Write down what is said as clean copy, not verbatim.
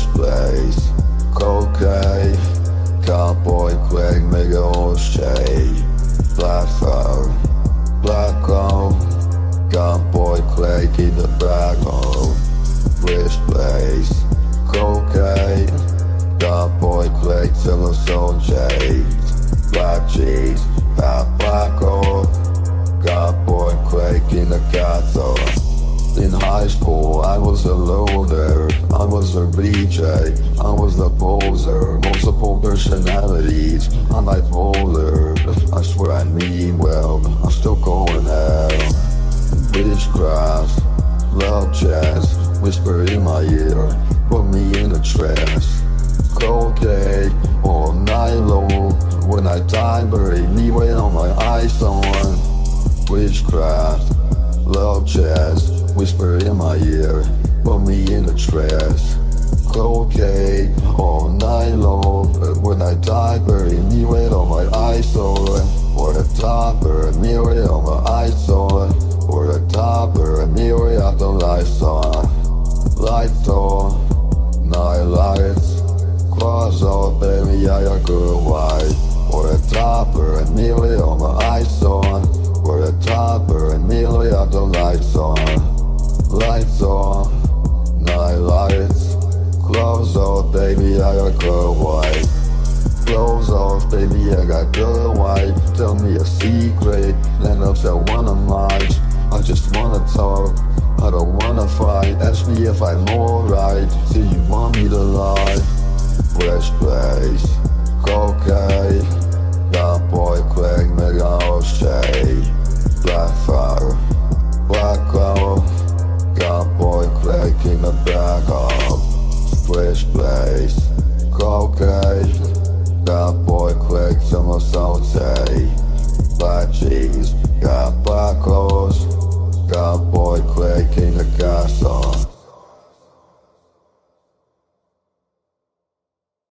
Switchblades, cocaine, cowboy Craig, mega O'Shea, black phone, black hole, cowboy Craig in the back hole, Switchblades, cocaine, cowboy Craig, silver soul J, black cheese, black hole, cowboy Craig in the castle. In high school, I was a loner, I was a VJ, I was a poser, multiple personalities, I'm bipolar. I swear I mean well, I'm still going out. Witchcraft, love jazz, whisper in my ear, put me in a trance. Cocaine, all night long, when I die, bury me weight on my eyes on. Witchcraft, love jazz, whisper in my ear, put me in a trance. Cocaine, all night long, when I die, bury me weight on my eyes on. Or the top, bury me weight on my eyes on. Or the top, bury me weight on the lights on. Lights on, night lights, cross off, baby, I got good white. Or the top, bury me weight on my eyes on. Or the top, bury me weight on the lights on. Lights on, night lights, clothes off, baby, I got good white. Clothes off, baby, I got good white. Tell me a secret, land up that one of mine. I just wanna talk, I don't wanna fight. Ask me if I'm alright, do you want me to lie? Switchblades, cocaine, cowboy Craig, mega O'Shea, black fire, black hole, cowboy Craig in the back of Switchblades, cocaine,